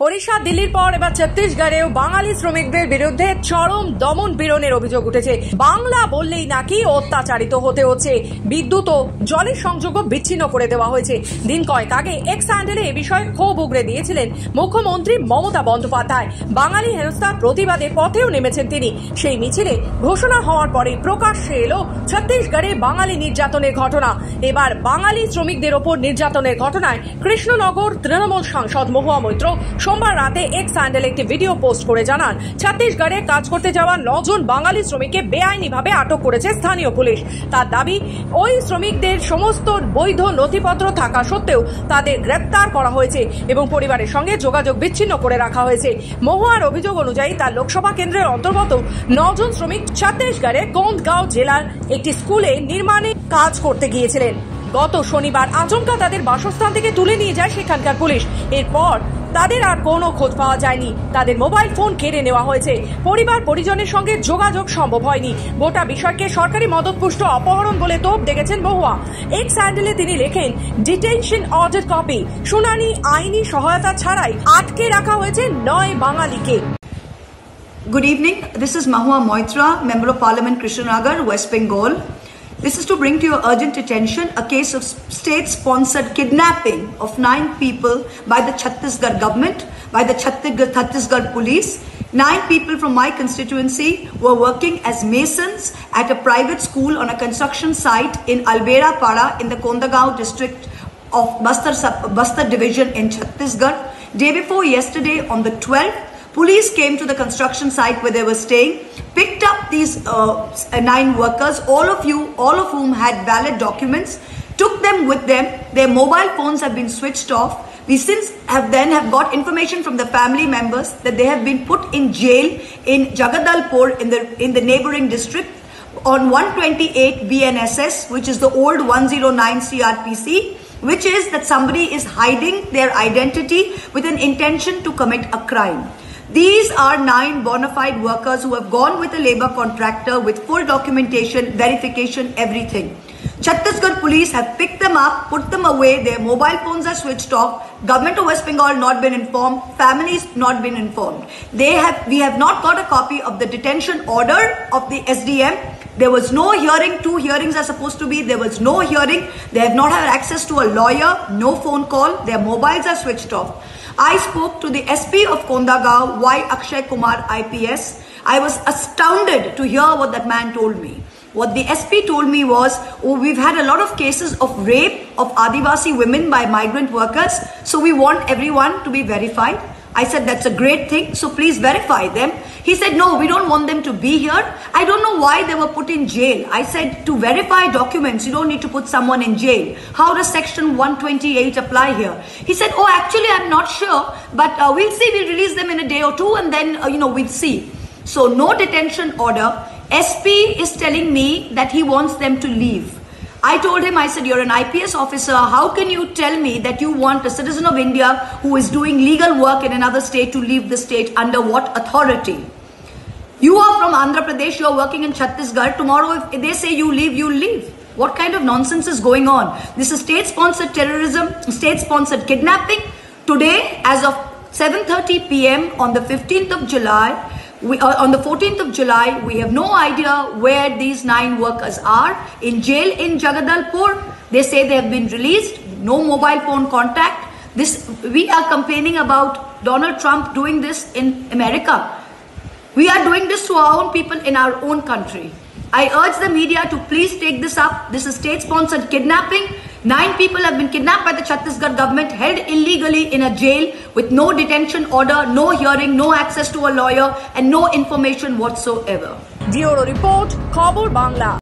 ওড়িশা দিল্লির পর এবার ছত্তিশগড়েও বাঙালি শ্রমিকদের বিরুদ্ধে চরম দমন পীড়নের অভিযোগ উঠেছে। বাংলা বললেই নাকি অত্যাচারিত হতে হচ্ছে, বিদ্যুৎ ও জলের সংযোগও বিচ্ছিন্ন করে দেওয়া হয়েছে। দিন কয়েক আগে এক্স হ্যান্ডেলে এ বিষয়ে ক্ষোভ উগরে দিয়েছিলেন মুখ্যমন্ত্রী মমতা বন্দ্যোপাধ্যায়। বাঙালি হেনস্থার প্রতিবাদে পথেও নেমেছেন তিনি। সেই মিছিলে ঘোষণা হওয়ার পরে প্রকাশ্যে এলো ছত্তিশগড়ে বাঙালি নির্যাতনের ঘটনা। এবার বাঙালি শ্রমিকদের ওপর নির্যাতনের ঘটনায় কৃষ্ণনগর তৃণমূল সাংসদ মহুয়া মৈত্র সোমবার রাতে এক্স হ্যান্ডেলে একটি ভিডিও পোস্ট করে জানান, ছত্তিশগড়ে কাজ করতে যাওয়া 9 জন বাঙালি শ্রমিককে বেআইনিভাবে আটক করেছে স্থানীয় পুলিশ। তার দাবি, ওই শ্রমিকদের সমস্ত বৈধ নথিপত্র থাকা সত্ত্বেও তাদের গ্রেপ্তার করা হয়েছে এবং পরিবারের সঙ্গে যোগাযোগ বিচ্ছিন্ন করে রাখা হয়েছে। মহুয়ার অভিযোগ অনুযায়ী তার লোকসভা কেন্দ্রের অন্তর্গত 9 জন শ্রমিক ছত্তিশগড়ের কোন্দগাঁও জেলার একটি স্কুলে নির্মাণে কাজ করতে গিয়েছিলেন। গত শনিবার আচমকা তাদের বাসস্থান থেকে তুলে নিয়ে যায় সেখানকার পুলিশ। এরপর তাদের আর কোনো খোঁজ পাওয়া যায়নি। তাদের মোবাইল ফোন কেড়ে নেওয়া হয়েছে। পরিবার পরিজনের সঙ্গে যোগাযোগ সম্ভব হয়নি। গোটা বিষয়কে সরকারি মদতপুষ্ট অপহরণ বলে তোপ দেখেছেন মহুয়া। এক্স হ্যান্ডেলে তিনি লেখেন, ডিটেনশন অর্ডার কপি, শুনানি আইনি সহায়তা ছাড়াই আটকে রাখা হয়েছে 9 বাঙালিকে। Good evening. This is Mahua Moitra, Member of Parliament, Krishnanagar, West Bengal. This is to bring to your urgent attention a case of state-sponsored kidnapping of 9 people by the Chhattisgarh government, by the Chhattisgarh police. 9 people from my constituency were working as masons at a private school on a construction site in Albera Para in the Kondagaon district of Bastar division in Chhattisgarh. Day before yesterday, on the 12th, police came to the construction site where they were staying, picked up these 9 workers, all of whom had valid documents, took them with them. Their mobile phones have been switched off. We since have got information from the family members that they have been put in jail in Jagadalpur in the neighboring district on 128 BNSS, which is the old 109 CRPC, which is that somebody is hiding their identity with an intention to commit a crime. These are 9 bona fide workers who have gone with a labor contractor with full documentation, verification, everything. Chhattisgarh police have picked them up, put them away, their mobile phones are switched off, government of West Bengal not been informed, families not been informed. We have not got a copy of the detention order of the SDM. There was no hearing. 2 hearings are supposed to be. There was no hearing. They have not had access to a lawyer, no phone call. Their mobiles are switched off. I spoke to the SP of Kondagaon, Y. Akshay Kumar IPS. I was astounded to hear what that man told me. What the SP told me was, oh, we've had a lot of cases of rape of Adivasi women by migrant workers, so we want everyone to be verified. I said, that's a great thing, so please verify them. He said, no, we don't want them to be here. I don't know why they were put in jail. I said, to verify documents, you don't need to put someone in jail. How does section 128 apply here? He said, oh, actually, I'm not sure, but we'll see. We'll release them in a day or two, and then, we'll see. So no detention order. SP is telling me that he wants them to leave. I told him, I said, you're an IPS officer. How can you tell me that you want a citizen of India who is doing legal work in another state to leave the state? Under what authority? You are from Andhra Pradesh, you're working in Chhattisgarh. Tomorrow, if they say you leave, you'll leave. What kind of nonsense is going on? This is state-sponsored terrorism, state-sponsored kidnapping. Today, as of 7:30 p.m. on the 15th of July, on the 14th of July, we have no idea where these 9 workers are. In jail in Jagadalpur, they say they have been released, no mobile phone contact. We are complaining about Donald Trump doing this in America. We are doing this to our own people in our own country. I urge the media to please take this up. This is state-sponsored kidnapping. 9 people have been kidnapped by the Chhattisgarh government, held illegally in a jail with no detention order, no hearing, no access to a lawyer, and no information whatsoever. Bureau Report, Khobor Bangla.